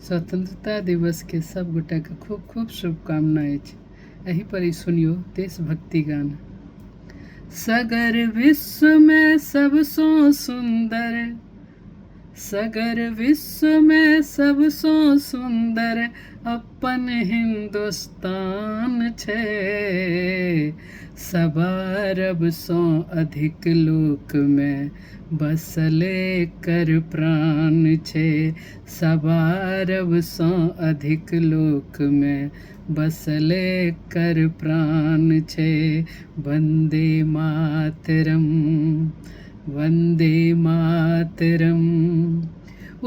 स्वतंत्रता दिवस के सब गोटा के खूब खूब शुभकामनाएं। यही पर ही सुनियो देशभक्ति गान। सगर विश्व में सबसो सुंदर, सगर विश्व में सबसो सुंदर अपन हिंदुस्तान छे। सवा अरब सो अधिक लोक में बसले कर प्राण छे। सवा अरब सो अधिक लोक में बसले कर प्राण छे। वंदे मातरम, वंदे मातरम।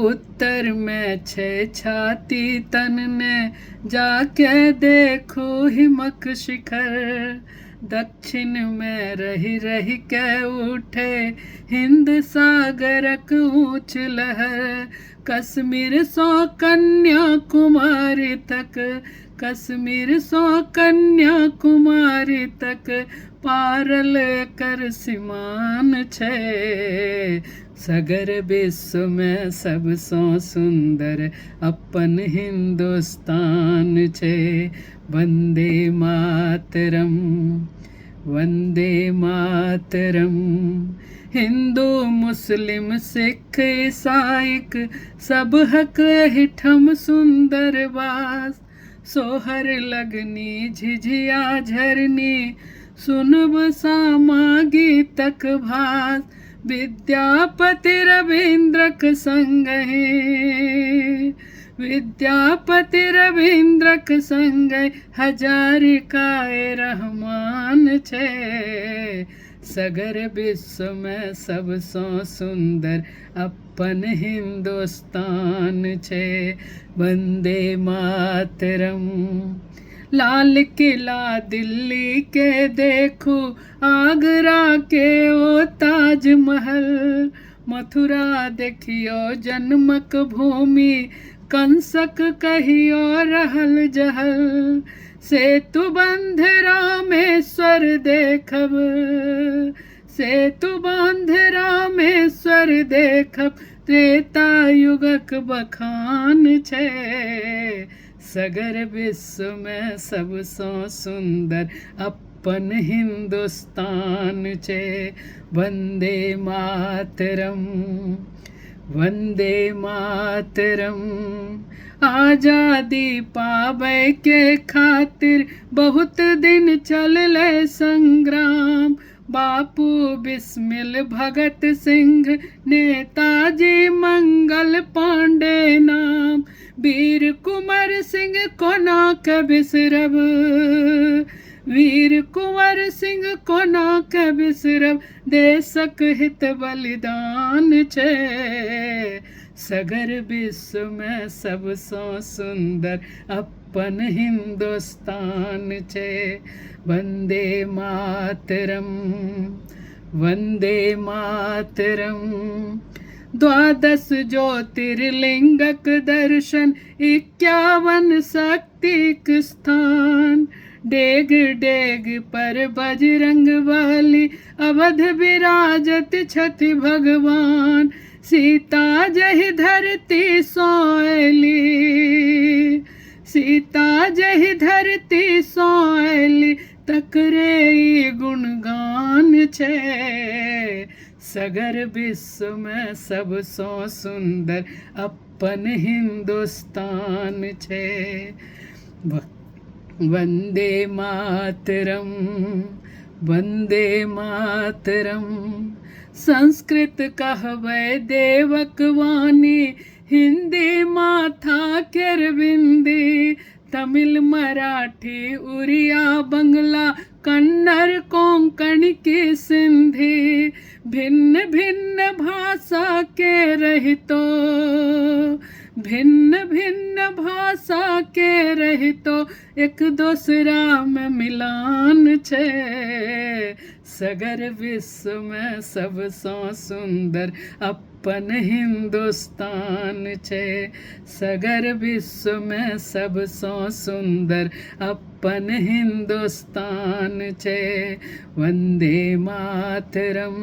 उत्तर में छे छाती तन ने जाके देखो हिमक शिखर। दक्षिण में रही रही के उठे हिंद सागरक ऊंच लहर। कश्मीर सो कन्याकुमारी तक, कश्मीर सो कन्याकुमारी तक पारल कर सीमान छे। सगर विश्व में सबसो सुंदर अपन हिंदुस्तान छे। वंदे मातरम, वंदे मातरम। हिंदू मुस्लिम सिख ईसाइक सब हक हिठम सुंदर वास। सोहर लगनी झिझिया झरनी सुनब सामा गीतक भास। विद्यापति रविंद्रक संगहि, विद्यापति रविंद्रक संगहि हजारिकाए रहमान छे। सगर विश्व में सबसो सुंदर अपन हिंदुस्तान छे। वंदे मातरम। लाल किला दिल्ली के देखो, आगरा के ओ ताजमहल। मथुरा देखियो जन्मक भूमि, कंसक कहियो रहल जहल। सेतु बंध रामेश्वर देखब, सेतु बंध रामेश्वर देखब। त्रेता युगक बखान छे। सगर विश्व में सबसो सुंदर अपन हिंदुस्तान छे। वंदे मातरम, वंदे मातरम। आजादी पावे के खातिर बहुत दिन चलले संग्राम। बापू बिस्मिल भगत सिंह, नेताजी मंगल पांडे नाम। वीर कुंवर सिंह कोना के बिसरब, वीर कुंवर सिंह कोना के बिसरब। देशक हित बलिदान छे। सगर विश्व में सबसो सुंदर अपन हिंदुस्तान छे। वंदे मातरम, वंदे मातरम। द्वादश ज्योतिर्लिंगक दर्शन, 51 शक्तिक स्थान। डेग डेग पर बजरंग बली, अवध विराजत छथि भगवान। सीता जहि धरती सोएली, सीता जहि धरती सोएली। तकरे ई गुणगान छे। सगर विश्व में सबसो सुंदर अपन हिंदुस्तान छे। वंदे मातरम, वंदे मातरम। संस्कृत कहवे देवक वाणी, हिंदी माथा केरविंदी। तमिल मराठी उड़िया बंगला, कन्नड़ कोंकण की सिंधी। भिन्न भिन्न भाषा के रहितो, भिन्न भिन्न भाषा के रहितो। एक दूसरा में मिलान छे। सगर विश्व में सबसो सुंदर अपन हिंदुस्तान छे। सगर विश्व में सबसो सुंदर अपन हिंदुस्तान छे। वंदे मातरम,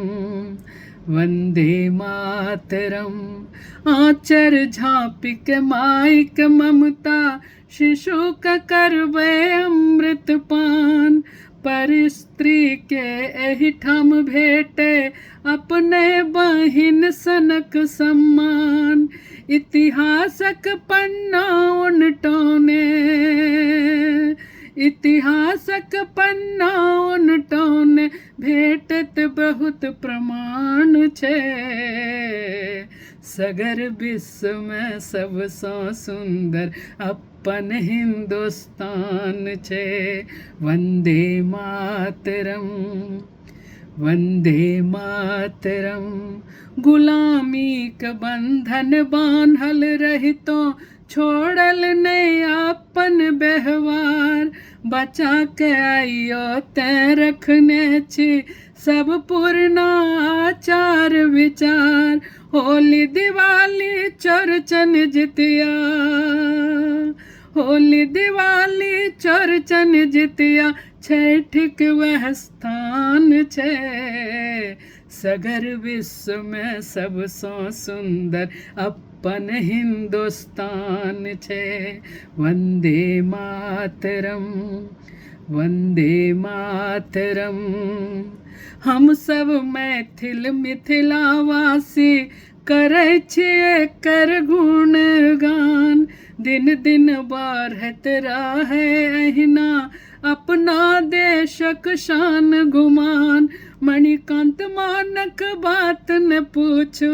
वंदे मातरम। आचर झाँपी के माइक ममता, शिशु का करबे अमृत पान। पर स्त्री के एहि ठाम भेटे, अपने बहिन सनक सम्मान। इतिहासक पन्ना उनटोने, इतिहासक पन्ना उनटोने, भेटत बहुत प्रमाण छे। सगर विश्व में सबसँ सुंदर अपन हिंदुस्तान छे। वंदे मातरम, वंदे मातरम। गुलामी के बंधन बांधल रहितो, छोड़ल नहीं अपन व्यवहार। बचा के आइयो तैं रखने छी, सब पूर्णा आचार विचार। होली दिवाली चौरचन जितिया, होली दिवाली चौरचन जितिया, छठिक वह स्थान छे। सगर विश्व में सबसँ सुंदर अपन हिंदुस्तान छे। वंदे मातरम, वंदे मातरम। हम सब मैथिल मिथिलावासी, करै छियै कर गुणगान। दिन दिन बढ़ैत रहै अहिना, अपना देशक शान गुमान। मणिकांत मानक बात न पूछू,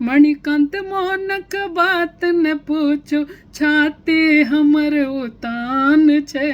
मणिकांत मानक बात न पूछू, छाती हमर उतान छे।